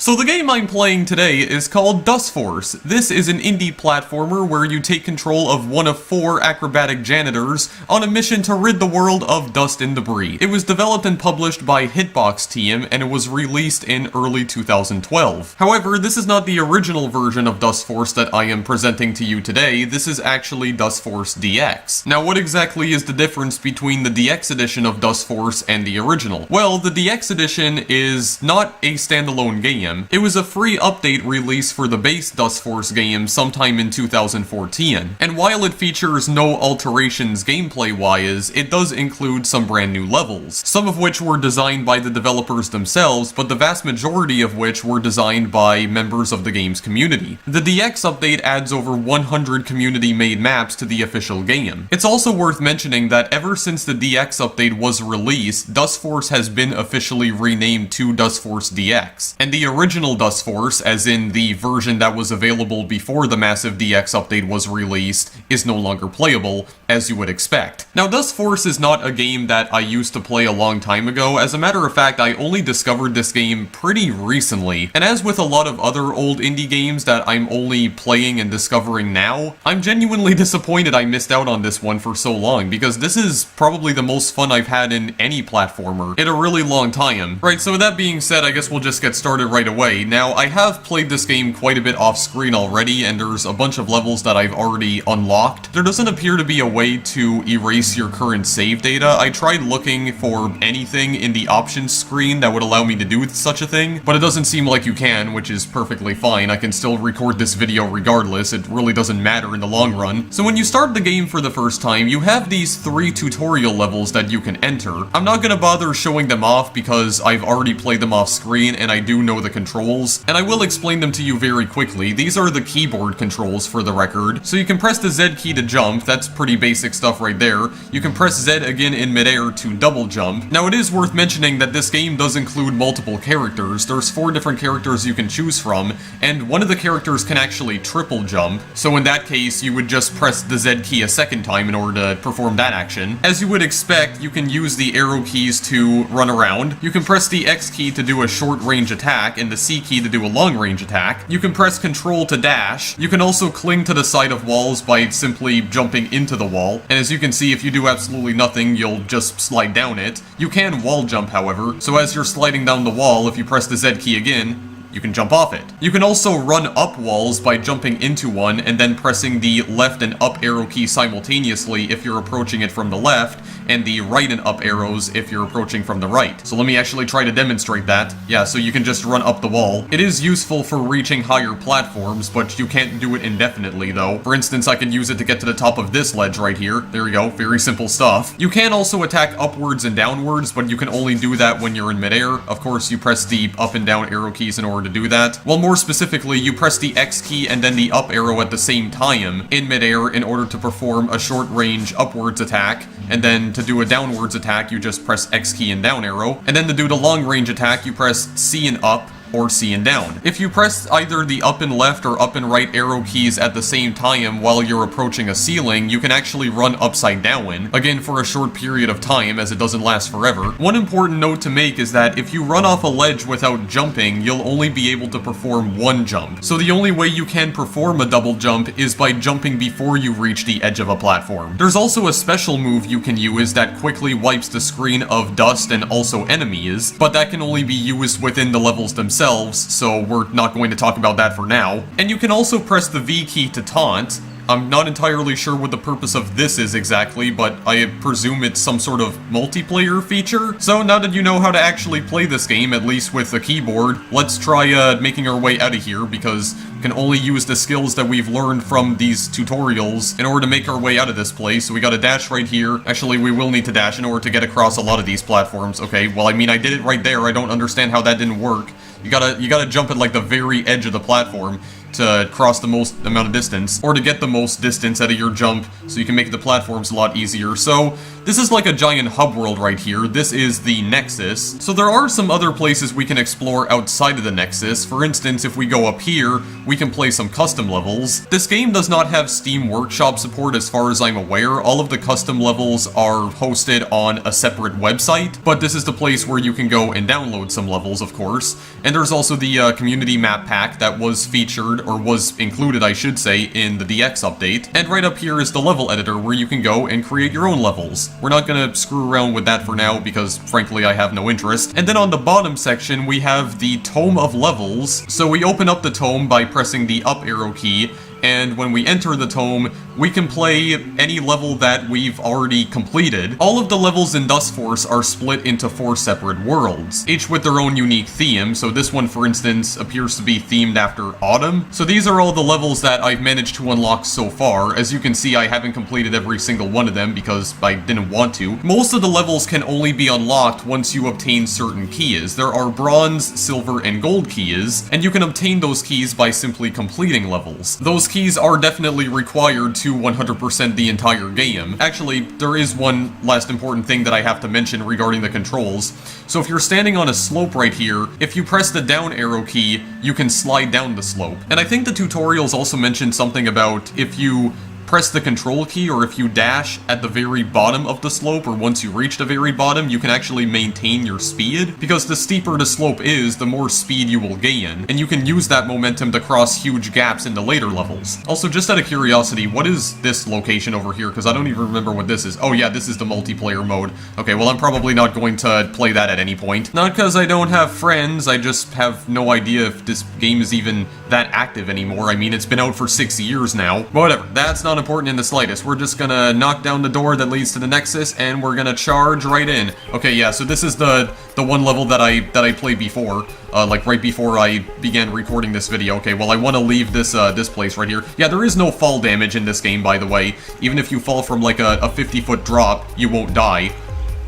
So the game I'm playing today is called Dustforce. This is an indie platformer where you take control of one of 4 acrobatic janitors on a mission to rid the world of dust and debris. It was developed and published by Hitbox Team, and it was released in early 2012. However, this is not the original version of Dustforce that I am presenting to you today. This is actually Dustforce DX. Now, what exactly is the difference between the DX edition of Dustforce and the original? Well, the DX edition is not a standalone game. It was a free update release for the base Dustforce game sometime in 2014, and while it features no alterations gameplay-wise, it does include some brand new levels, some of which were designed by the developers themselves, but the vast majority of which were designed by members of the game's community. The DX update adds over 100 community-made maps to the official game. It's also worth mentioning that ever since the DX update was released, Dustforce has been officially renamed to Dustforce DX, and the original Dustforce, as in the version that was available before the massive DX update was released, is no longer playable, as you would expect. Now, Dustforce is not a game that I used to play a long time ago. As a matter of fact, I only discovered this game pretty recently, and as with a lot of other old indie games that I'm only playing and discovering now, I'm genuinely disappointed I missed out on this one for so long, because this is probably the most fun I've had in any platformer in a really long time. Right, so with that being said, I guess we'll just get started right away. Now, I have played this game quite a bit off screen already, and there's a bunch of levels that I've already unlocked. There doesn't appear to be a way to erase your current save data. I tried looking for anything in the options screen that would allow me to do such a thing, but it doesn't seem like you can, which is perfectly fine. I can still record this video regardless. It really doesn't matter in the long run. So when you start the game for the first time, you have these 3 tutorial levels that you can enter. I'm not gonna bother showing them off because I've already played them off screen and I do know the controls, and I will explain them to you very quickly. These are the keyboard controls for the record. So you can press the Z key to jump. That's pretty basic stuff right there. You can press Z again in midair to double jump. Now, it is worth mentioning that this game does include multiple characters. There's 4 different characters you can choose from, and one of the characters can actually triple jump. So in that case, you would just press the Z key a second time in order to perform that action. As you would expect, you can use the arrow keys to run around. You can press the X key to do a short range attack, and the C key to do a long range attack. You can press Control to dash. You can also cling to the side of walls by simply jumping into the wall, and as you can see, if you do absolutely nothing, you'll just slide down it. You can wall jump, however, so as you're sliding down the wall, if you press the Z key again, you can jump off it. You can also run up walls by jumping into one and then pressing the left and up arrow key simultaneously if you're approaching it from the left, and the right and up arrows if you're approaching from the right. So let me actually try to demonstrate that. Yeah, so you can just run up the wall. It is useful for reaching higher platforms, but you can't do it indefinitely though. For instance, I can use it to get to the top of this ledge right here. There we go, very simple stuff. You can also attack upwards and downwards, but you can only do that when you're in midair. Of course, you press the up and down arrow keys in order to do that. Well, more specifically, you press the X key and then the up arrow at the same time in midair in order to perform a short range upwards attack, and then to do a downwards attack, you just press X key and down arrow, and then to do the long range attack, you press C and up, or C and down. If you press either the up and left or up and right arrow keys at the same time while you're approaching a ceiling, you can actually run upside down, again for a short period of time as it doesn't last forever. One important note to make is that if you run off a ledge without jumping, you'll only be able to perform 1 jump. So the only way you can perform a double jump is by jumping before you reach the edge of a platform. There's also a special move you can use that quickly wipes the screen of dust and also enemies, but that can only be used within the levels themselves, so we're not going to talk about that for now. And you can also press the V key to taunt. I'm not entirely sure what the purpose of this is exactly, but I presume it's some sort of multiplayer feature. So now that you know how to actually play this game, at least with the keyboard, let's try making our way out of here, because we can only use the skills that we've learned from these tutorials in order to make our way out of this place. So we gotta dash right here. Actually, we will need to dash in order to get across a lot of these platforms. Okay, well, I mean, I did it right there. I don't understand how that didn't work. You gotta jump at like the very edge of the platform to cross the most amount of distance, or to get the most distance out of your jump so you can make the platforms a lot easier. So This is like a giant hub world right here. This is the Nexus. So there are some other places we can explore outside of the Nexus. For instance, if we go up here, we can play some custom levels. This game does not have Steam Workshop support as far as I'm aware. All of the custom levels are hosted on a separate website, but this is the place where you can go and download some levels, of course. And there's also the community map pack that was featured, or was included, I should say, in the DX update. And right up here is the level editor where you can go and create your own levels. We're not gonna screw around with that for now because, frankly, I have no interest. And then on the bottom section, we have the Tome of Levels. So we open up the tome by pressing the up arrow key, and when we enter the tome, we can play any level that we've already completed. All of the levels in Dustforce are split into 4 separate worlds, each with their own unique theme. So this one, for instance, appears to be themed after autumn. So these are all the levels that I've managed to unlock so far. As you can see, I haven't completed every single one of them because I didn't want to. Most of the levels can only be unlocked once you obtain certain keys. There are bronze, silver, and gold keys, and you can obtain those keys by simply completing levels. Those keys are definitely required to 100% the entire game. Actually, there is one last important thing that I have to mention regarding the controls. So if you're standing on a slope right here, if you press the down arrow key, you can slide down the slope. And I think the tutorials also mentioned something about if you press the control key, or if you dash at the very bottom of the slope, or once you reach the very bottom, you can actually maintain your speed, because the steeper the slope is, the more speed you will gain, and you can use that momentum to cross huge gaps in the later levels. Also, just out of curiosity, what is this location over here? Because I don't even remember what this is. Oh yeah, this is the multiplayer mode. Okay, well I'm probably not going to play that at any point. Not because I don't have friends, I just have no idea if this game is even that active anymore. I mean, it's been out for 6 years now. But whatever, that's not important in the slightest. We're just gonna knock down the door that leads to the Nexus, and we're gonna charge right in. Okay, yeah, so this is the one level that I played before, like right before I began recording this video. Okay, well I want to leave this this place right here. Yeah, there is no fall damage in this game, by the way. Even if you fall from like a 50-foot drop, you won't die.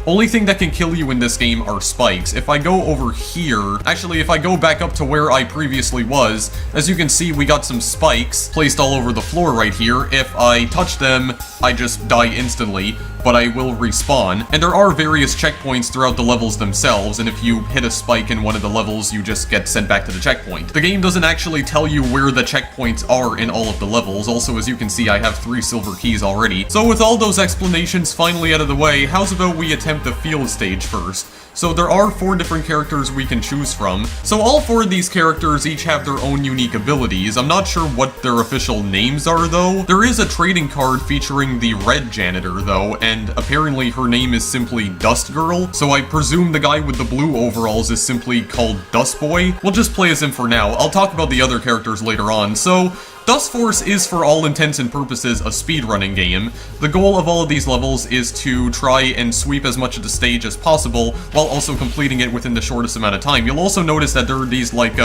Only thing that can kill you in this game are spikes. If I go over here, actually if I go back up to where I previously was, as you can see we got some spikes placed all over the floor right here. If I touch them, I just die instantly, but I will respawn. And there are various checkpoints throughout the levels themselves, and if you hit a spike in one of the levels, you just get sent back to the checkpoint. The game doesn't actually tell you where the checkpoints are in all of the levels. Also, as you can see, I have 3 silver keys already. So with all those explanations finally out of the way, how's about we attempt the field stage first? So there are 4 different characters we can choose from. So all 4 of these characters each have their own unique abilities. I'm not sure what their official names are though. There is a trading card featuring the red janitor though, and apparently her name is simply Dust Girl. So I presume the guy with the blue overalls is simply called Dust Boy. We'll just play as him for now. I'll talk about the other characters later on. So Dustforce is, for all intents and purposes, a speedrunning game. The goal of all of these levels is to try and sweep as much of the stage as possible, while also completing it within the shortest amount of time. You'll also notice that there are these like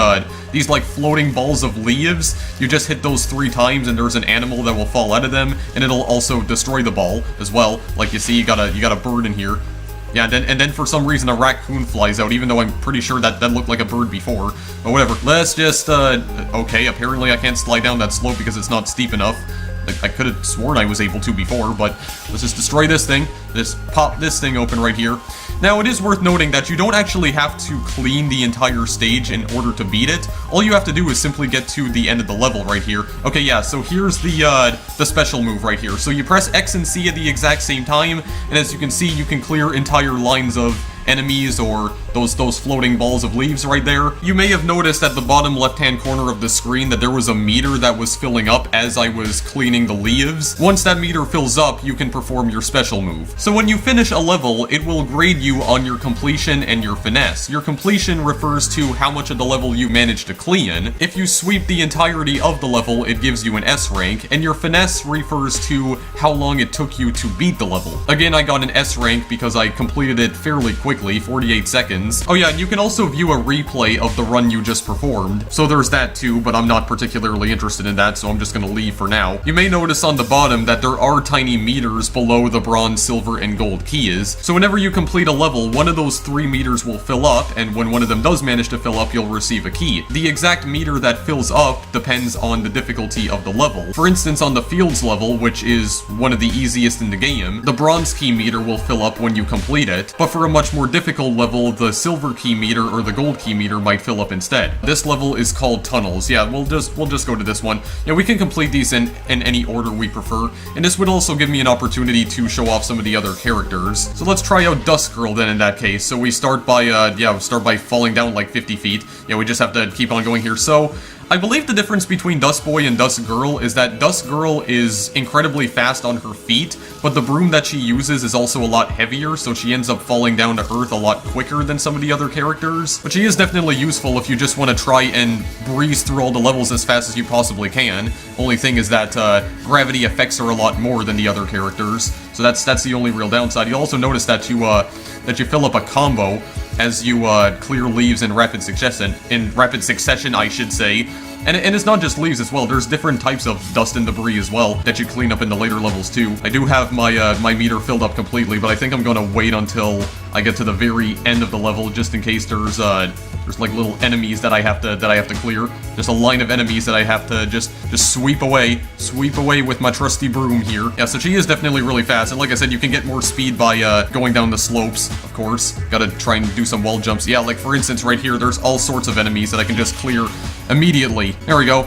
floating balls of leaves. You just hit those 3 times and there's an animal that will fall out of them, and it'll also destroy the ball as well. Like you see, you got a bird in here. Yeah, and then for some reason a raccoon flies out, even though I'm pretty sure that looked like a bird before. But whatever, let's just, okay, apparently I can't slide down that slope because it's not steep enough. I could have sworn I was able to before, but let's just destroy this thing. Just pop this thing open right here. Now, it is worth noting that you don't actually have to clean the entire stage in order to beat it. All you have to do is simply get to the end of the level right here. Okay, yeah, so here's the special move right here. So you press X and C at the exact same time, and as you can see, you can clear entire lines of enemies or those floating balls of leaves right there. You may have noticed at the bottom left-hand corner of the screen that there was a meter that was filling up as I was cleaning the leaves. Once that meter fills up, you can perform your special move. So when you finish a level, it will grade you on your completion and your finesse. Your completion refers to how much of the level you managed to clean. If you sweep the entirety of the level, it gives you an S rank, and your finesse refers to how long it took you to beat the level. Again, I got an S rank because I completed it fairly quickly. quickly, 48 seconds. Oh yeah, and you can also view a replay of the run you just performed. So there's that too, but I'm not particularly interested in that, so I'm just gonna leave for now. You may notice on the bottom that there are tiny meters below the bronze, silver, and gold keys. So whenever you complete a level, one of those 3 meters will fill up, and when one of them does manage to fill up, you'll receive a key. The exact meter that fills up depends on the difficulty of the level. For instance, on the Fields level, which is one of the easiest in the game, the bronze key meter will fill up when you complete it, but for a much more difficult level, the silver key meter or the gold key meter might fill up instead. This level is called Tunnels. Yeah, we'll just go to this one. Yeah, we can complete these in any order we prefer, and this would also give me an opportunity to show off some of the other characters. So let's try out Dusk Girl then in that case. So we start by, falling down like 50 feet. Yeah, we just have to keep on going here. So I believe the difference between Dusk Boy and Dusk Girl is that Dusk Girl is incredibly fast on her feet, but the broom that she uses is also a lot heavier, so she ends up falling down to earth a lot quicker than some of the other characters. But she is definitely useful if you just want to try and breeze through all the levels as fast as you possibly can. Only thing is that gravity affects her a lot more than the other characters, so that's the only real downside. You'll also notice that you fill up a combo as you clear leaves in rapid succession, I should say. And it's not just leaves as well, there's different types of dust and debris as well that you clean up in the later levels too. I do have my my meter filled up completely, but I think I'm gonna wait until I get to the very end of the level just in case there's like little enemies that I have to clear. Just a line of enemies that I have to just sweep away with my trusty broom here. Yeah, so she is definitely really fast, and like I said, you can get more speed by going down the slopes, of course. Gotta try and do some wall jumps. Yeah, like for instance right here, there's all sorts of enemies that I can just clear immediately. There we go.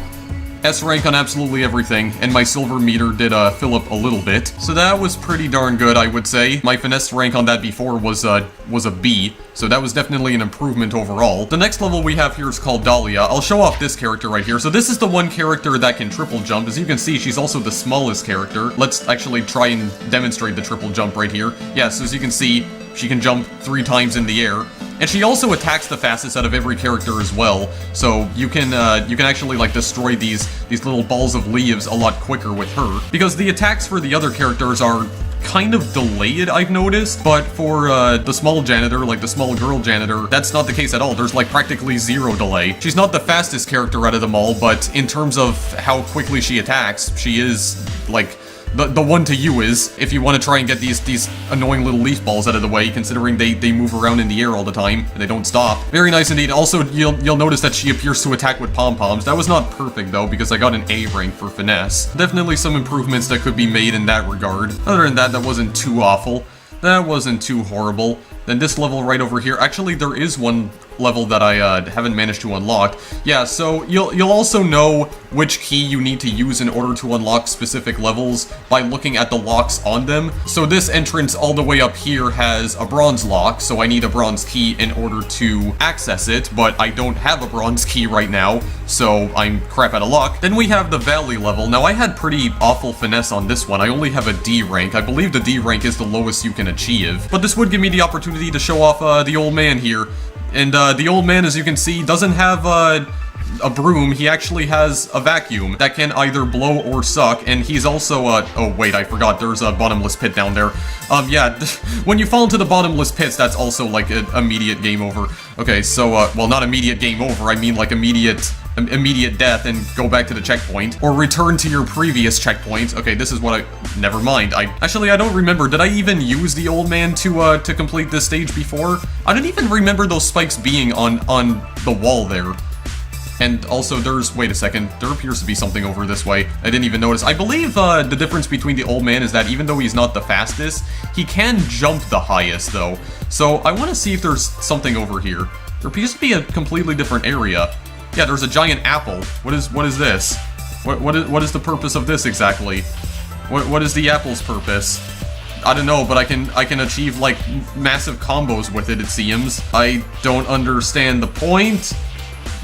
S rank on absolutely everything, and my silver meter did fill up a little bit. So that was pretty darn good, I would say. My finesse rank on that before was a B, so that was definitely an improvement overall. The next level we have here is called Dahlia. I'll show off this character right here. So this is the one character that can triple jump. As you can see, she's also the smallest character. Let's actually try and demonstrate the triple jump right here. Yeah, so as you can see, she can jump 3 times in the air. And she also attacks the fastest out of every character as well, so you can actually like destroy these little balls of leaves a lot quicker with her. Because the attacks for the other characters are kind of delayed, I've noticed, but for the small janitor, like the small girl janitor, that's not the case at all. There's like practically 0 delay. She's not the fastest character out of them all, but in terms of how quickly she attacks, she is like the one to use if you want to try and get these annoying little leaf balls out of the way, considering they move around in the air all the time and they don't stop. Very nice indeed. Also, you'll notice that she appears to attack with pom-poms. That was not perfect though, because I got an A rank for finesse. Definitely some improvements that could be made in that regard. Other than that, that wasn't too awful. That wasn't too horrible. Then this level right over here, actually there is one level that I haven't managed to unlock. Yeah, so you'll also know which key you need to use in order to unlock specific levels by looking at the locks on them. So this entrance all the way up here has a bronze lock, so I need a bronze key in order to access it, but I don't have a bronze key right now, so I'm crap out of luck. Then we have the valley level. Now I had pretty awful finesse on this one. I only have a D rank. I believe the D rank is the lowest you can achieve, but this would give me the opportunity to show off the old man here. And the old man, as you can see, doesn't have a broom. He actually has a vacuum that can either blow or suck, and he's also oh wait, I forgot, there's a bottomless pit down there. Yeah, when you fall into the bottomless pits, that's also like an immediate game over. Okay, so well, not immediate game over, I mean like immediate death and go back to the checkpoint, or return to your previous checkpoint. Okay, this is what never mind. I don't remember. Did I even use the old man to complete this stage before? I don't even remember those spikes being on the wall there. And also wait a second, there appears to be something over this way. I didn't even notice. I believe the difference between the old man is that even though he's not the fastest, he can jump the highest though. So I want to see if there's something over here. There appears to be a completely different area. Yeah, there's a giant apple. What is this? What is the purpose of this exactly? What is the apple's purpose? I don't know, but I can achieve like massive combos with it, it seems. I don't understand the point,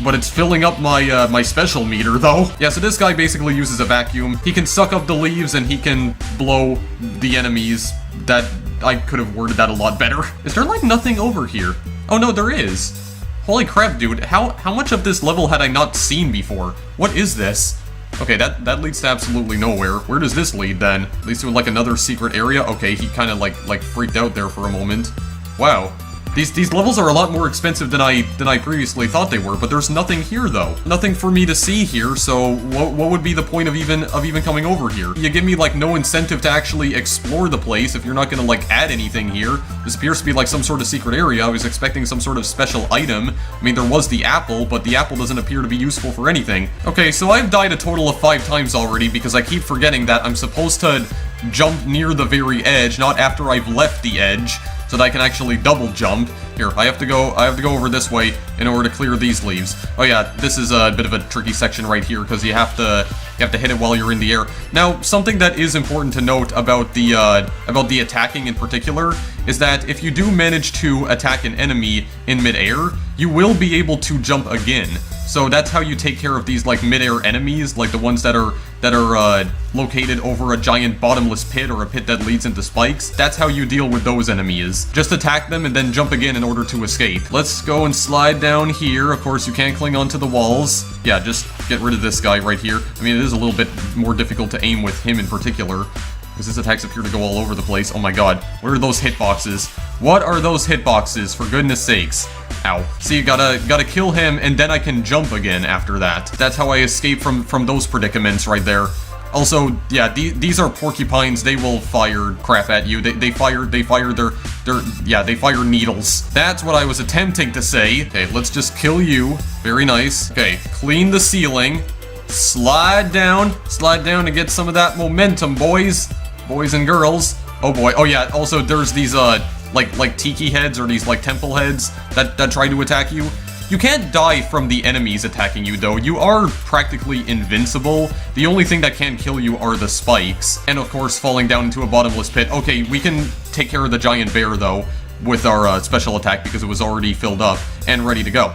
but it's filling up my my special meter though. Yeah, so this guy basically uses a vacuum. He can suck up the leaves and he can blow the enemies. That I could have worded that a lot better. Is there like nothing over here? Oh no, there is. Holy crap, dude, how much of this level had I not seen before? What is this? Okay, that leads to absolutely nowhere. Where does this lead then? Leads to like another secret area? Okay, he kind of like freaked out there for a moment. Wow. These levels are a lot more expensive than I previously thought they were, but there's nothing here though. Nothing for me to see here, so what would be the point of even coming over here? You give me like no incentive to actually explore the place if you're not gonna like add anything here. This appears to be like some sort of secret area. I was expecting some sort of special item. I mean, there was the apple, but the apple doesn't appear to be useful for anything. Okay, so I've died a total of 5 times already because I keep forgetting that I'm supposed to jump near the very edge, not after I've left the edge, so that I can actually double jump. Here, I have to go over this way in order to clear these leaves. Oh yeah, this is a bit of a tricky section right here because you have to hit it while you're in the air. Now, something that is important to note about the attacking in particular is that if you do manage to attack an enemy in midair, you will be able to jump again. So that's how you take care of these like midair enemies, like the ones that are located over a giant bottomless pit or a pit that leads into spikes. That's how you deal with those enemies. Just attack them and then jump again in order to escape. Let's go and slide down here. Of course, you can't cling onto the walls. Yeah, just get rid of this guy right here. I mean, it is a little bit more difficult to aim with him in particular, because his attacks appear to go all over the place. Oh my god, what are those hitboxes? What are those hitboxes, for goodness sakes? Ow. See, you gotta kill him, and then I can jump again after that. That's how I escape from those predicaments right there. Also, yeah, these are porcupines. They will fire crap at you. They fire needles. That's what I was attempting to say. Okay, let's just kill you. Very nice. Okay, clean the ceiling. Slide down to get some of that momentum, boys and girls. Oh boy. Oh yeah, also there's these like tiki heads or these like temple heads that try to attack you. You can't die from the enemies attacking you though. You are practically invincible. The only thing that can kill you are the spikes, and of course falling down into a bottomless pit. Okay, we can take care of the giant bear though with our special attack because it was already filled up and ready to go.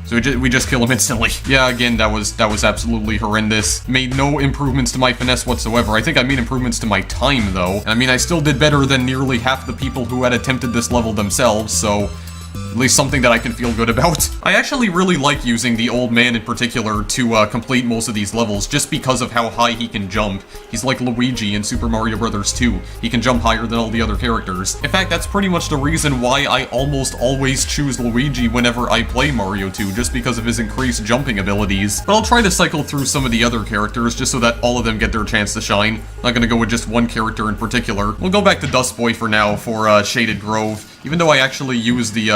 So we just kill him instantly. Yeah, again, that was absolutely horrendous. Made no improvements to my finesse whatsoever. I think I made improvements to my time, though. I mean, I still did better than nearly half the people who had attempted this level themselves, so at least something that I can feel good about. I actually really like using the old man in particular to complete most of these levels, just because of how high he can jump. He's like Luigi in Super Mario Bros. 2. He can jump higher than all the other characters. In fact, that's pretty much the reason why I almost always choose Luigi whenever I play Mario 2, just because of his increased jumping abilities. But I'll try to cycle through some of the other characters, just so that all of them get their chance to shine. Not gonna go with just one character in particular. We'll go back to Dust Boy for now for Shaded Grove. Even though I actually use the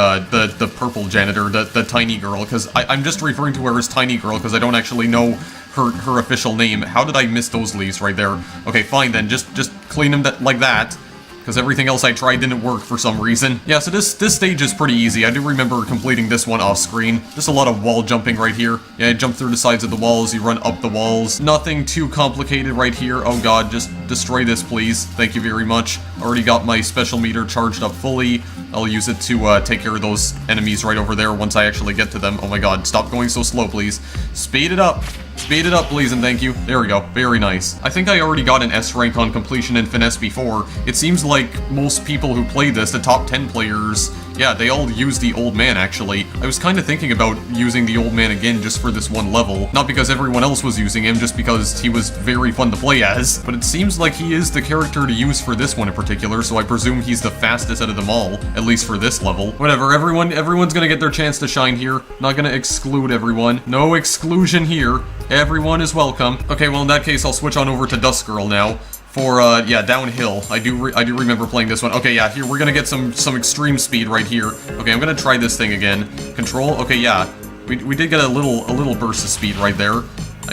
purple janitor, the tiny girl, because I'm just referring to her as tiny girl because I don't actually know her official name. How did I miss those leaves right there? Okay, fine then, just clean them like that, because everything else I tried didn't work for some reason. Yeah, so this stage is pretty easy. I do remember completing this one off screen. Just a lot of wall jumping right here. Yeah, you jump through the sides of the walls, you run up the walls. Nothing too complicated right here. Oh god, just destroy this, please. Thank you very much. Already got my special meter charged up fully. I'll use it to take care of those enemies right over there once I actually get to them. Oh my god, stop going so slow, please. Speed it up. Speed it up, please, and thank you. There we go. Very nice. I think I already got an S rank on completion and finesse before. It seems like most people who play this, the top 10 players, yeah, they all use the old man, actually. I was kind of thinking about using the old man again just for this one level. Not because everyone else was using him, just because he was very fun to play as. But it seems like he is the character to use for this one in particular, so I presume he's the fastest out of them all, at least for this level. Whatever, everyone's gonna get their chance to shine here. Not gonna exclude everyone. No exclusion here. Everyone is welcome. Okay, well in that case, I'll switch on over to Dust Girl now. For, yeah, downhill. I do remember playing this one. Okay, yeah, here, we're gonna get some extreme speed right here. Okay, I'm gonna try this thing again. Control, okay, yeah. We did get a little burst of speed right there.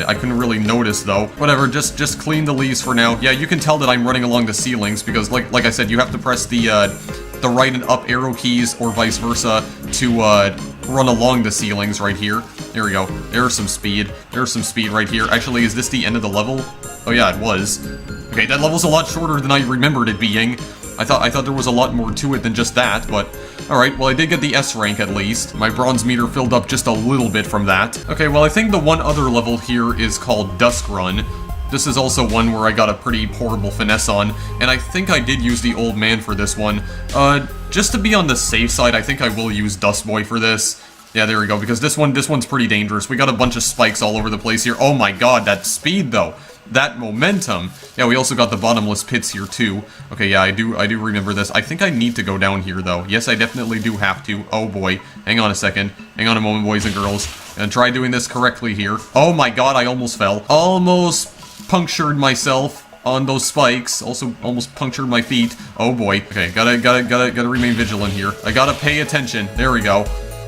I couldn't really notice, though. Whatever, just clean the leaves for now. Yeah, you can tell that I'm running along the ceilings, because, like I said, you have to press the right and up arrow keys, or vice versa, to, run along the ceilings right here. There we go. There's some speed. There's some speed right here. Actually, is this the end of the level? Oh yeah, it was. Okay, that level's a lot shorter than I remembered it being. I thought there was a lot more to it than just that, but... Alright, well I did get the S rank at least. My bronze meter filled up just a little bit from that. Okay, well I think the one other level here is called Dusk Run. This is also one where I got a pretty horrible finesse on, and I think I did use the old man for this one. Just to be on the safe side, I think I will use Dust Boy for this. Yeah, there we go, because this one's pretty dangerous. We got a bunch of spikes all over the place here. Oh my god, that speed though. that momentum. Yeah, we also got the bottomless pits here too. Okay, yeah, I do remember this. I think I need to go down here though. Yes, I definitely do have to. Oh boy. Hang on a second. Hang on a moment, boys and girls. Gonna try doing this correctly here. Oh my god, I almost fell. Almost punctured myself on those spikes. Also almost punctured my feet. Oh boy. Okay, gotta remain vigilant here. I gotta pay attention. There we go.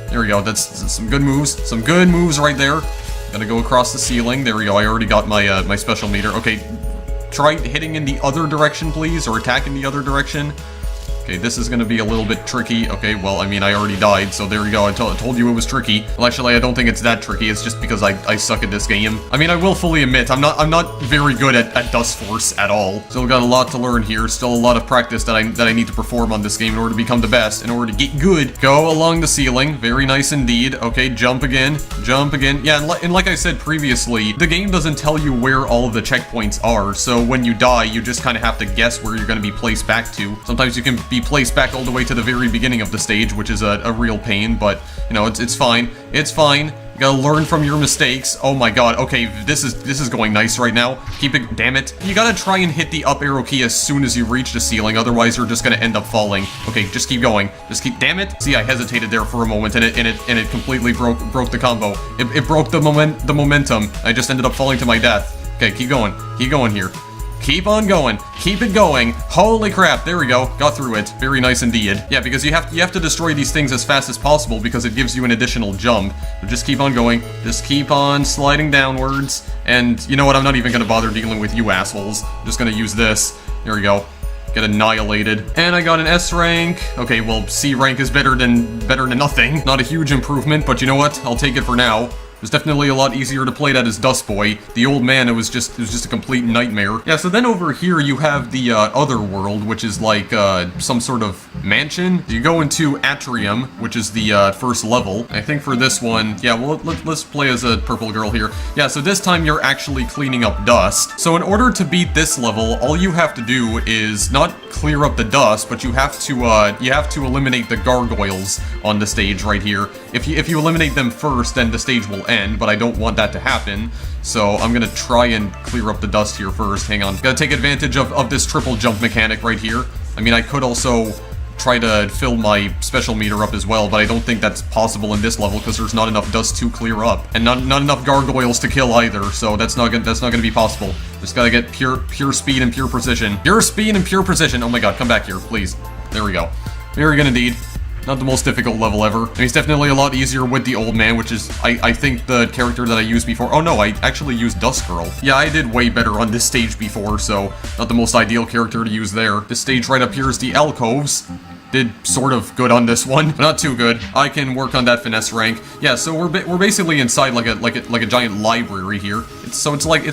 There we go. That's some good moves. Some good moves right there. Gotta go across the ceiling. There we go. I already got my my special meter. Okay, try hitting in the other direction, please, or attacking the other direction. Okay, this is gonna be a little bit tricky. Okay, well, I mean, I already died, so there we go. I told you it was tricky. Well, actually, I don't think it's that tricky. It's just because I suck at this game. I mean, I will fully admit, I'm not very good at Dustforce at all. Still got a lot to learn here. Still a lot of practice that I need to perform on this game in order to become the best, in order to get good. Go along the ceiling. Very nice indeed. Okay, jump again. Jump again. Yeah, and like I said previously, the game doesn't tell you where all of the checkpoints are, so when you die, you just kind of have to guess where you're going to be placed back to. Sometimes you can be placed back all the way to the very beginning of the stage, which is a real pain, but, you know, it's fine. It's fine. You gotta learn from your mistakes. Oh my god, okay, this is going nice right now. Keep it, damn it. You gotta try and hit the up arrow key as soon as you reach the ceiling, otherwise you're just gonna end up falling. Okay, just keep going. Just keep, damn it. See, I hesitated there for a moment, and it completely broke the combo. It broke the momentum. I just ended up falling to my death. Okay, keep going. Keep going here. Keep on going. Keep it going. Holy crap, there we go. Got through it. Very nice indeed. Yeah, because you have to destroy these things as fast as possible because it gives you an additional jump. So just keep on going. Just keep on sliding downwards. And you know what? I'm not even gonna bother dealing with you assholes. I'm just gonna use this. There we go. Get annihilated. And I got an S rank. Okay, well, C rank is better than nothing. Not a huge improvement, but you know what? I'll take it for now. It was definitely a lot easier to play that as Dust Boy. The old man, it was just a complete nightmare. Yeah, so then over here you have the other world, which is like some sort of mansion. You go into Atrium, which is the first level. I think for this one, yeah, well, let's play as a purple girl here. Yeah, so this time you're actually cleaning up dust. So in order to beat this level, all you have to do is not clear up the dust, but you have to eliminate the gargoyles on the stage right here. If you eliminate them first, then the stage will end, but I don't want that to happen, so I'm gonna try and clear up the dust here first. Hang on. Gotta take advantage of this triple jump mechanic right here. I mean, I could also try to fill my special meter up as well, but I don't think that's possible in this level because there's not enough dust to clear up, and not enough gargoyles to kill either, so that's not gonna be possible. Just gotta get pure speed and pure precision. Pure speed and pure precision. Oh my god, come back here, please. There we go. Very good indeed. Not the most difficult level ever. And it's definitely a lot easier with the old man, which is, I think, the character that I used before. Oh no, I actually used Dust Girl. Yeah, I did way better on this stage before, so not the most ideal character to use there. This stage right up here is the alcoves. Did sort of good on this one, but not too good. I can work on that finesse rank. Yeah, so we're basically inside like a giant library here. It's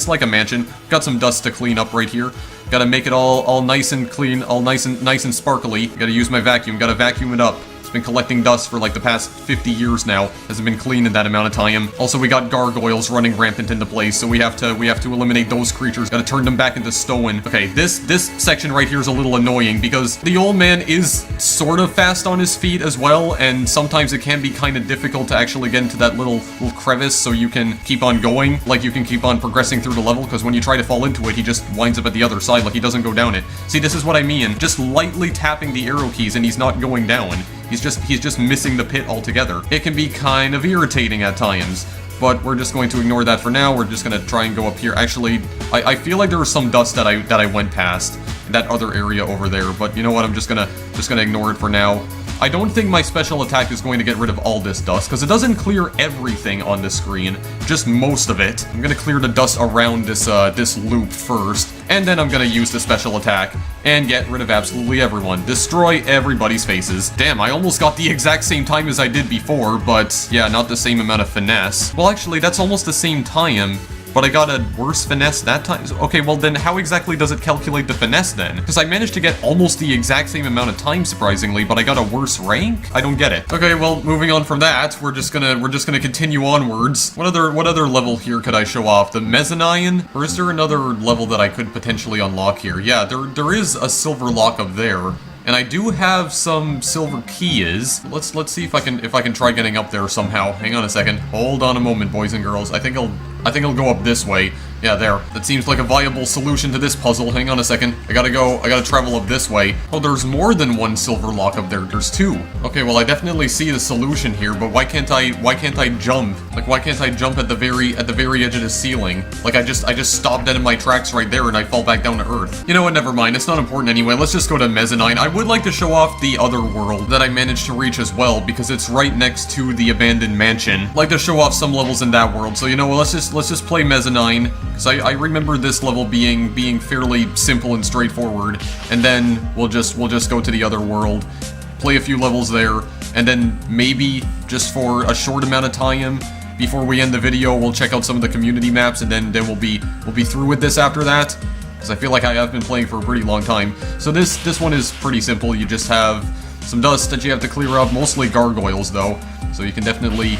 like a mansion. Got some dust to clean up right here. Gotta make it all nice and clean, all nice and sparkly. Gotta use my vacuum. Gotta vacuum it up. Been collecting dust for like the past 50 years now. Hasn't been clean in that amount of time. Also, we got gargoyles running rampant into place, so we have to eliminate those creatures. Gotta turn them back into stone. Okay, this section right here is a little annoying because the old man is sort of fast on his feet as well, and sometimes it can be kind of difficult to actually get into that little crevice so you can keep on going, like you can keep on progressing through the level, because when you try to fall into it, he just winds up at the other side, like he doesn't go down it. See, this is what I mean. Just lightly tapping the arrow keys and he's not going down. He's just missing the pit altogether. It can be kind of irritating at times, but we're just going to ignore that for now. We're just gonna try and go up here. Actually, I feel like there was some dust that I went past in that other area over there, but you know what? I'm just gonna ignore it for now. I don't think my special attack is going to get rid of all this dust, because it doesn't clear everything on the screen, just most of it. I'm gonna clear the dust around this loop first, and then I'm gonna use the special attack and get rid of absolutely everyone. Destroy everybody's faces. Damn, I almost got the exact same time as I did before, but yeah, not the same amount of finesse. Well, actually, that's almost the same time, but I got a worse finesse that time. Okay, well then how exactly does it calculate the finesse then? Because I managed to get almost the exact same amount of time, surprisingly, but I got a worse rank? I don't get it. Okay, well, moving on from that, we're just gonna continue onwards. What other level here could I show off? The mezzanine? Or is there another level that I could potentially unlock here? Yeah, there is a silver lock up there. And I do have some silver keys. Let's see if I can try getting up there somehow. Hang on a second. Hold on a moment, boys and girls. I think I'll go up this way. Yeah, there. That seems like a viable solution to this puzzle. Hang on a second. I gotta travel up this way. Oh, there's more than one silver lock up there. There's two. Okay, well, I definitely see the solution here, but why can't I jump? Like, why can't I jump at the very edge of the ceiling? Like, I just stopped dead in my tracks right there and I fall back down to Earth. You know what, never mind. It's not important anyway. Let's just go to Mezzanine. I would like to show off the other world that I managed to reach as well, because it's right next to the abandoned mansion. I'd like to show off some levels in that world. So, you know what, let's just play Mezzanine, because I remember this level being fairly simple and straightforward, and then we'll just go to the other world, play a few levels there, and then maybe just for a short amount of time before we end the video, we'll check out some of the community maps, and then we'll be through with this after that, because I feel like I have been playing for a pretty long time. So this one is pretty simple. You just have some dust that you have to clear up, mostly gargoyles though, so you can definitely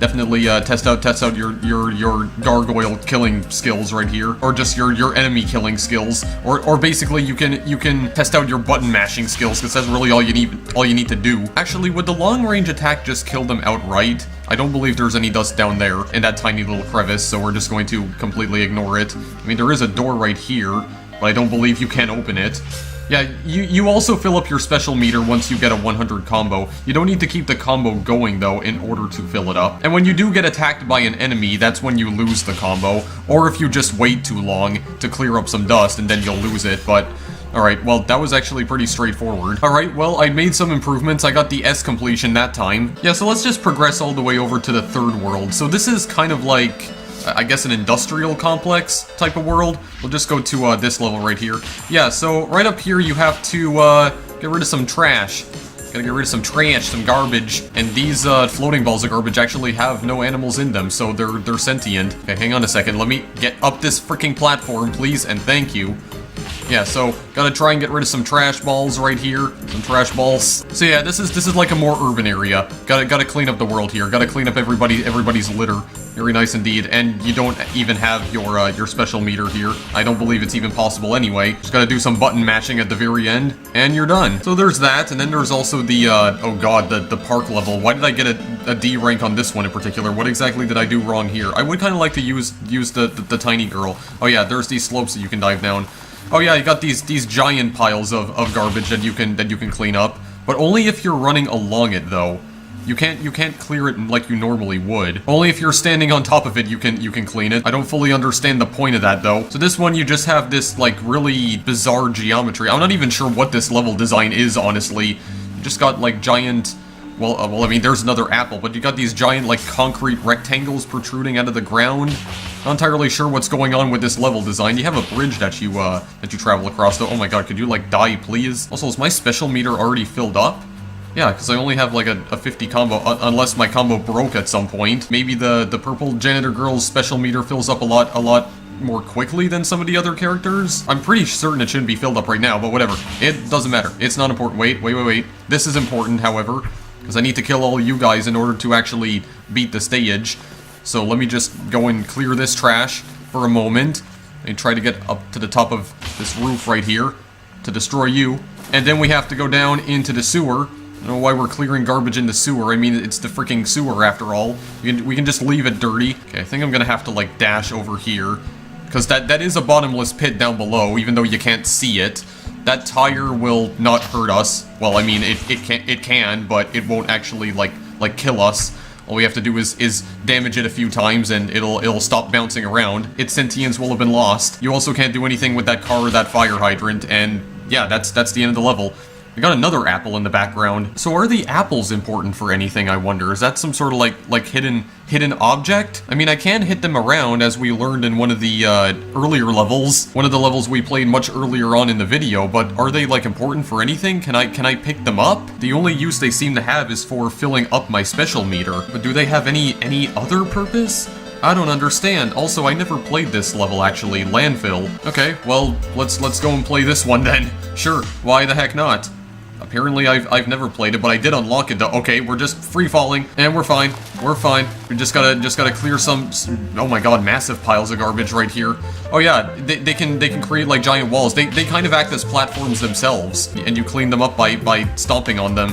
test out your gargoyle killing skills right here, or just your enemy killing skills, or basically you can test out your button mashing skills, because that's really all you need to do. Actually, would the long range attack just kill them outright? I don't believe there's any dust down there in that tiny little crevice, so we're just going to completely ignore it. I mean, there is a door right here, but I don't believe you can open it. Yeah, you also fill up your special meter once you get a 100 combo. You don't need to keep the combo going, though, in order to fill it up. And when you do get attacked by an enemy, that's when you lose the combo. Or if you just wait too long to clear up some dust, and then you'll lose it, but... Alright, well, that was actually pretty straightforward. Alright, well, I made some improvements. I got the S completion that time. Yeah, so let's just progress all the way over to the third world. So this is kind of like... I guess an industrial complex type of world. We'll just go to this level right here. Yeah, so right up here you have to get rid of some trash. Gotta get rid of some trash, some garbage. And these floating balls of garbage actually have no animals in them, so they're sentient. Okay, hang on a second. Let me get up this freaking platform, please, and thank you. Yeah, so gotta try and get rid of some trash balls right here. Some trash balls. So yeah, this is like a more urban area. Gotta clean up the world here. Gotta clean up everybody's litter. Very nice indeed. And you don't even have your special meter here. I don't believe it's even possible anyway. Just gotta do some button mashing at the very end, and you're done. So there's that, and then there's also the oh god, the park level. Why did I get a D rank on this one in particular? What exactly did I do wrong here? I would kind of like to use the tiny girl. Oh yeah, there's these slopes that you can dive down. Oh yeah, you got these giant piles of garbage that you can clean up, but only if you're running along it though. You can't clear it like you normally would. Only if you're standing on top of it you can clean it. I don't fully understand the point of that though. So this one you just have this like really bizarre geometry. I'm not even sure what this level design is, honestly. You just got like giant. Well, I mean, there's another apple, but you got these giant, like, concrete rectangles protruding out of the ground. Not entirely sure what's going on with this level design. You have a bridge that you travel across, though. Oh my god, could you, like, die, please? Also, is my special meter already filled up? Yeah, because I only have, like, a 50 combo, unless my combo broke at some point. Maybe the purple janitor girl's special meter fills up a lot more quickly than some of the other characters. I'm pretty certain it shouldn't be filled up right now, but whatever. It doesn't matter. It's not important. Wait. This is important, however. Because I need to kill all you guys in order to actually beat the stage. So let me just go and clear this trash for a moment. And try to get up to the top of this roof right here to destroy you. And then we have to go down into the sewer. I don't know why we're clearing garbage in the sewer. I mean, it's the freaking sewer after all. We can just leave it dirty. Okay, I think I'm gonna have to, like, dash over here. Because that is a bottomless pit down below, even though you can't see it. That tire will not hurt us. Well, I mean, it can, but it won't actually, like kill us. All we have to do is damage it a few times, and it'll stop bouncing around. Its sentience will have been lost. You also can't do anything with that car or that fire hydrant, and yeah, that's the end of the level. We got another apple in the background. So are the apples important for anything, I wonder? Is that some sort of like hidden object? I mean, I can hit them around, as we learned in one of the earlier levels. One of the levels we played much earlier on in the video, but are they like important for anything? Can I pick them up? The only use they seem to have is for filling up my special meter. But do they have any other purpose? I don't understand. Also, I never played this level, actually. Landfill. Okay, well, let's go and play this one then. Sure, why the heck not? Apparently, I've never played it, but I did unlock it though. Okay, we're just free falling, and we're fine. We're fine. We just gotta clear some. Oh my god, massive piles of garbage right here. Oh yeah, they can create like giant walls. They kind of act as platforms themselves, and you clean them up by stomping on them.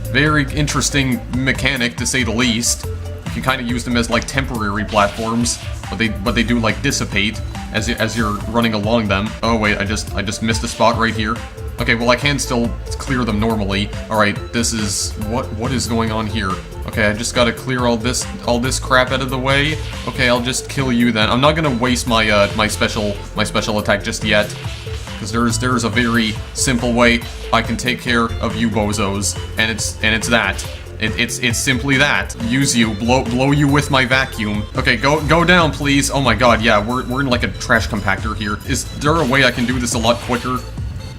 Very interesting mechanic, to say the least. You kind of use them as like temporary platforms. but they do like dissipate as you're running along them. Oh wait, I just missed a spot right here. Okay, well I can still clear them normally. All right, this is what is going on here? Okay, I just gotta clear all this crap out of the way. Okay, I'll just kill you then. I'm not gonna waste my my special attack just yet, because there's a very simple way I can take care of you bozos, and it's that. It's simply that. Use you, blow you with my vacuum. Okay, go down, please. Oh my god, yeah, we're in like a trash compactor here. Is there a way I can do this a lot quicker?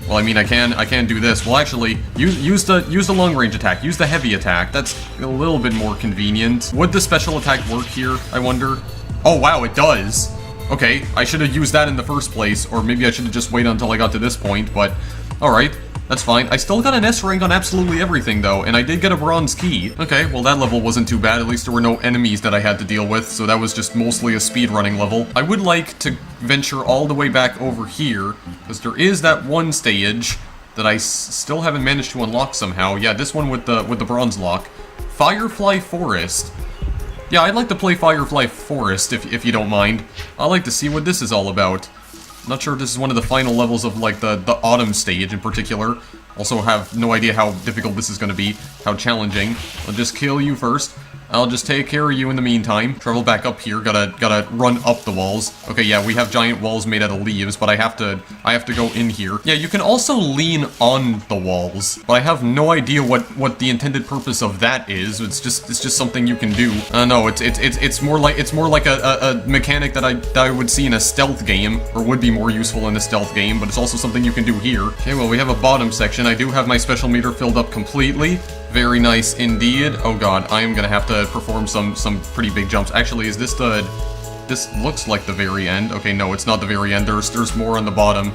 Well, I mean, I can do this. Well, actually, use the long range attack. Use the heavy attack. That's a little bit more convenient. Would the special attack work here, I wonder? Oh wow, it does. Okay, I should have used that in the first place, or maybe I should have just waited until I got to this point, but alright. That's fine. I still got an S rank on absolutely everything, though, and I did get a bronze key. Okay, well, that level wasn't too bad. At least there were no enemies that I had to deal with, so that was just mostly a speedrunning level. I would like to venture all the way back over here, because there is that one stage that I still haven't managed to unlock somehow. Yeah, this one with the bronze lock. Firefly Forest. Yeah, I'd like to play Firefly Forest, if you don't mind. I'd like to see what this is all about. Not sure if this is one of the final levels of, like, the autumn stage in particular. Also have no idea how difficult this is going to be, how challenging. I'll just kill you first. I'll just take care of you in the meantime. Travel back up here, gotta run up the walls. Okay, yeah, we have giant walls made out of leaves, but I have to go in here. Yeah, you can also lean on the walls, but I have no idea what the intended purpose of that is. It's just something you can do. No, it's more like a mechanic that I would see in a stealth game, or would be more useful in a stealth game, but it's also something you can do here. Okay, well, we have a bottom section. I do have my special meter filled up completely. Very nice indeed. Oh god, I am gonna have to perform some pretty big jumps. Actually, is this the... This looks like the very end. Okay, no, it's not the very end. There's more on the bottom.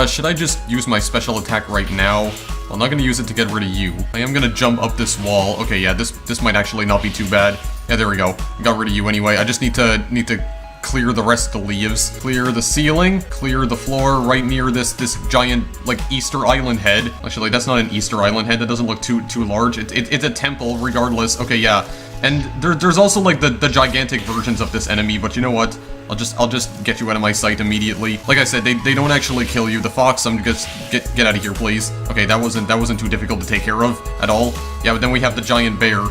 Should I just use my special attack right now? I'm not gonna use it to get rid of you. I am gonna jump up this wall. Okay, yeah, this might actually not be too bad. Yeah, there we go. Got rid of you anyway. I just need to clear the rest of the leaves. Clear the ceiling, clear the floor right near this giant, like, Easter Island head. Actually, that's not an Easter Island head. That doesn't look too large. It's a temple, regardless. Okay, yeah. And there's also, like, the gigantic versions of this enemy, but you know what? I'll just get you out of my sight immediately. Like I said, they don't actually kill you. The fox, I'm just get out of here, please. Okay, that wasn't too difficult to take care of at all. Yeah, but then we have the giant bear.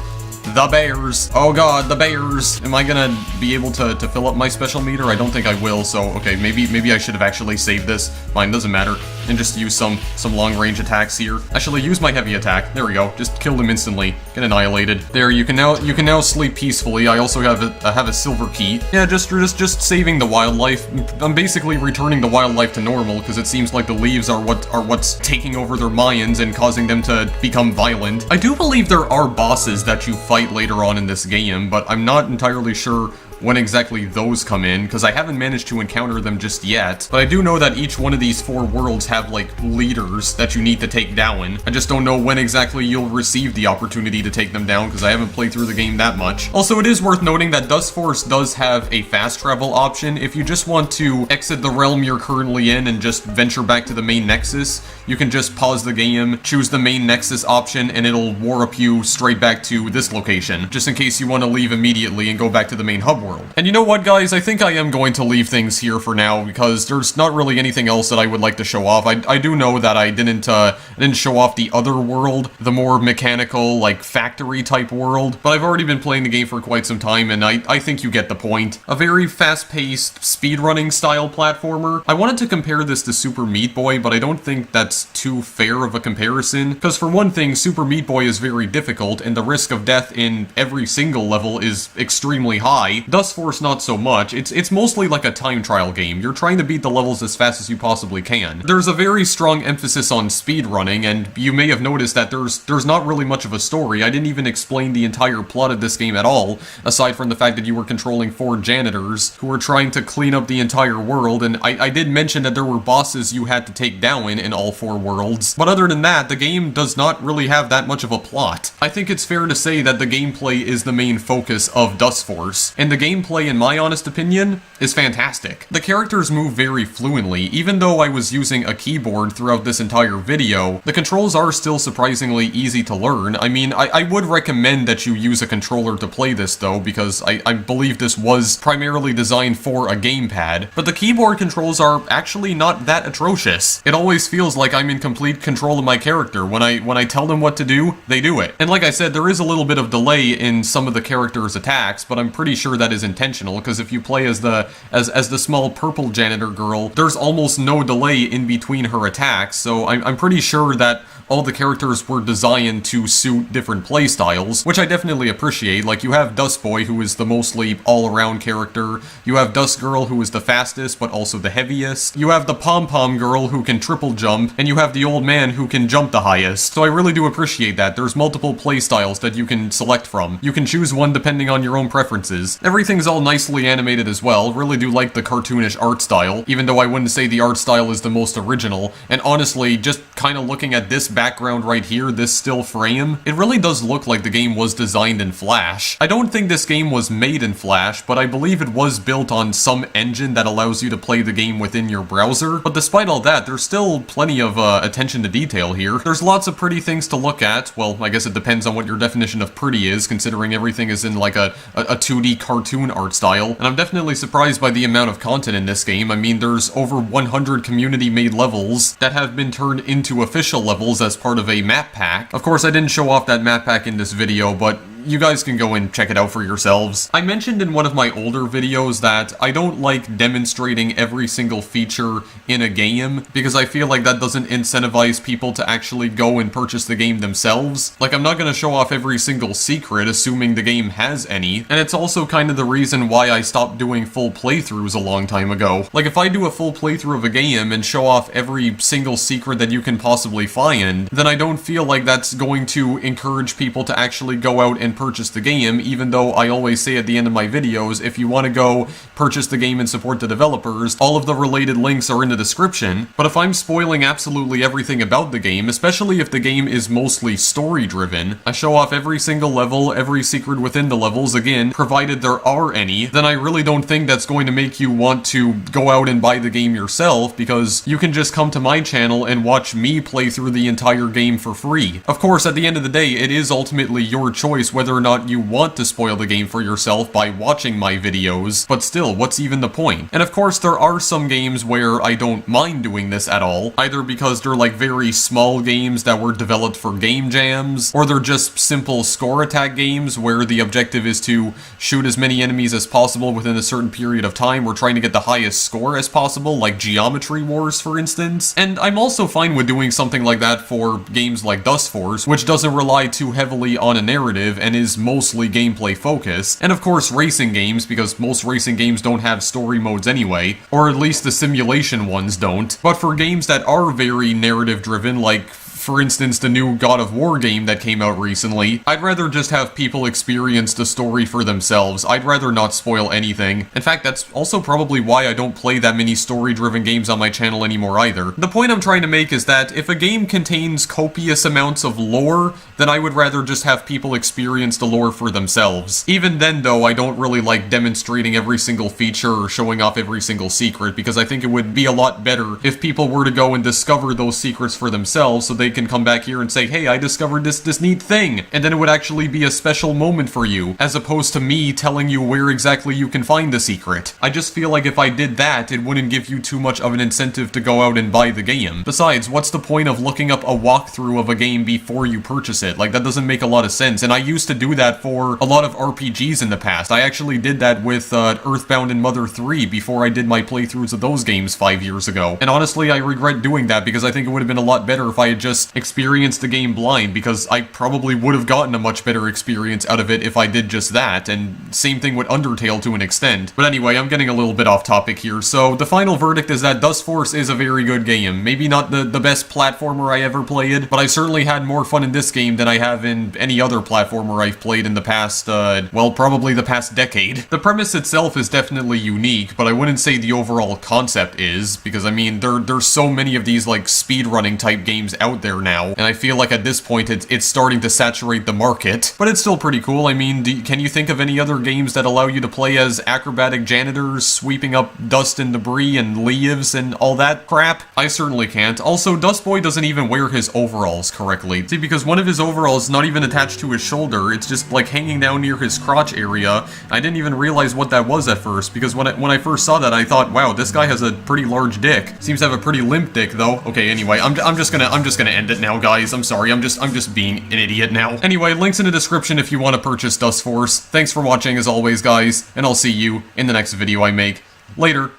The bears! Oh god, the bears! Am I gonna be able to fill up my special meter? I don't think I will, so okay, maybe I should have actually saved this. Fine, doesn't matter. And just use some long-range attacks here. Actually, use my heavy attack. There we go. Just killed him instantly. Get annihilated. There, you can now sleep peacefully. I also have a silver key. Yeah, just saving the wildlife. I'm basically returning the wildlife to normal, because it seems like the leaves are what's taking over their minds and causing them to become violent. I do believe there are bosses that you fight later on in this game, but I'm not entirely sure when exactly those come in, because I haven't managed to encounter them just yet. But I do know that each one of these 4 worlds have, like, leaders that you need to take down. I just don't know when exactly you'll receive the opportunity to take them down, because I haven't played through the game that much. Also, it is worth noting that Dustforce does have a fast travel option. If you just want to exit the realm you're currently in and just venture back to the main nexus, you can just pause the game, choose the main nexus option, and it'll warp you straight back to this location, just in case you want to leave immediately and go back to the main hub world. And you know what, guys? I think I am going to leave things here for now, because there's not really anything else that I would like to show off. I do know that I didn't show off the other world, the more mechanical, like, factory-type world, but I've already been playing the game for quite some time, and I think you get the point. A very fast-paced, speedrunning style platformer. I wanted to compare this to Super Meat Boy, but I don't think that's too fair of a comparison, because for one thing, Super Meat Boy is very difficult, and the risk of death in every single level is extremely high. Dustforce not so much. It's mostly like a time trial game. You're trying to beat the levels as fast as you possibly can. There's a very strong emphasis on speedrunning, and you may have noticed that there's not really much of a story. I didn't even explain the entire plot of this game at all, aside from the fact that you were controlling 4 janitors who were trying to clean up the entire world, and I did mention that there were bosses you had to take down in all 4 worlds. But other than that, the game does not really have that much of a plot. I think it's fair to say that the gameplay is the main focus of Dustforce, and the gameplay, in my honest opinion, is fantastic. The characters move very fluently. Even though I was using a keyboard throughout this entire video, the controls are still surprisingly easy to learn. I mean, I would recommend that you use a controller to play this though, because I believe this was primarily designed for a gamepad, but the keyboard controls are actually not that atrocious. It always feels like I'm in complete control of my character. When I tell them what to do, they do it. And like I said, there is a little bit of delay in some of the characters' attacks, but I'm pretty sure that is intentional, because if you play as the small purple janitor girl, there's almost no delay in between her attacks, so I'm pretty sure that all the characters were designed to suit different playstyles, which I definitely appreciate. Like, you have Dust Boy, who is the mostly all-around character, you have Dust Girl, who is the fastest, but also the heaviest, you have the Pom-Pom Girl, who can triple jump, and you have the Old Man, who can jump the highest. So I really do appreciate that. There's multiple playstyles that you can select from. You can choose one depending on your own preferences. Everything's all nicely animated as well. Really do like the cartoonish art style, even though I wouldn't say the art style is the most original, and honestly, just kind of looking at this background right here, this still frame, it really does look like the game was designed in Flash. I don't think this game was made in Flash, but I believe it was built on some engine that allows you to play the game within your browser. But despite all that, there's still plenty of attention to detail here. There's lots of pretty things to look at. Well, I guess it depends on what your definition of pretty is, considering everything is in like a 2D cartoon art style. And I'm definitely surprised by the amount of content in this game. I mean, there's over 100 community-made levels that have been turned into official levels as part of a map pack. Of course, I didn't show off that map pack in this video, but you guys can go and check it out for yourselves. I mentioned in one of my older videos that I don't like demonstrating every single feature in a game, because I feel like that doesn't incentivize people to actually go and purchase the game themselves. Like, I'm not going to show off every single secret, assuming the game has any, and it's also kind of the reason why I stopped doing full playthroughs a long time ago. Like, if I do a full playthrough of a game and show off every single secret that you can possibly find, then I don't feel like that's going to encourage people to actually go out and purchase the game, even though I always say at the end of my videos, if you want to go purchase the game and support the developers, all of the related links are in the description. But if I'm spoiling absolutely everything about the game, especially if the game is mostly story-driven, I show off every single level, every secret within the levels, again, provided there are any, then I really don't think that's going to make you want to go out and buy the game yourself, because you can just come to my channel and watch me play through the entire game for free. Of course, at the end of the day, it is ultimately your choice whether or not you want to spoil the game for yourself by watching my videos, but still, what's even the point? And of course, there are some games where I don't mind doing this at all, either because they're like very small games that were developed for game jams, or they're just simple score attack games where the objective is to shoot as many enemies as possible within a certain period of time. We're trying to get the highest score as possible, like Geometry Wars, for instance. And I'm also fine with doing something like that for games like Dustforce, which doesn't rely too heavily on a narrative and is mostly gameplay focused, and of course racing games, because most racing games don't have story modes anyway, or at least the simulation ones don't. But for games that are very narrative driven, like for instance, the new God of War game that came out recently, I'd rather just have people experience the story for themselves. I'd rather not spoil anything. In fact, that's also probably why I don't play that many story-driven games on my channel anymore either. The point I'm trying to make is that if a game contains copious amounts of lore, then I would rather just have people experience the lore for themselves. Even then, though, I don't really like demonstrating every single feature or showing off every single secret, because I think it would be a lot better if people were to go and discover those secrets for themselves so they can come back here and say, hey, I discovered this neat thing, and then it would actually be a special moment for you, as opposed to me telling you where exactly you can find the secret. I just feel like if I did that, it wouldn't give you too much of an incentive to go out and buy the game. Besides, what's the point of looking up a walkthrough of a game before you purchase it? Like, that doesn't make a lot of sense, and I used to do that for a lot of RPGs in the past. I actually did that with Earthbound and Mother 3 before I did my playthroughs of those games 5 years ago. And honestly, I regret doing that because I think it would have been a lot better if I had just experienced the game blind, because I probably would have gotten a much better experience out of it if I did just that, and same thing with Undertale to an extent. But anyway, I'm getting a little bit off topic here, so the final verdict is that Dustforce is a very good game. Maybe not the best platformer I ever played, but I certainly had more fun in this game than I have in any other platformer I've played in the past, well, probably the past decade. The premise itself is definitely unique, but I wouldn't say the overall concept is, because I mean, there's so many of these like speedrunning type games out there there now, and I feel like at this point it's starting to saturate the market. But it's still pretty cool. I mean, can you think of any other games that allow you to play as acrobatic janitors, sweeping up dust and debris and leaves and all that crap? I certainly can't. Also, Dustboy doesn't even wear his overalls correctly. See, because one of his overalls is not even attached to his shoulder, it's just like hanging down near his crotch area. I didn't even realize what that was at first, because when I first saw that, I thought, wow, this guy has a pretty large dick. Seems to have a pretty limp dick, though. Okay, anyway, I'm just gonna end it now, guys. I'm sorry, I'm just being an idiot now. Anyway, links in the description if you want to purchase Dustforce. Thanks for watching as always, guys, and I'll see you in the next video I make. Later.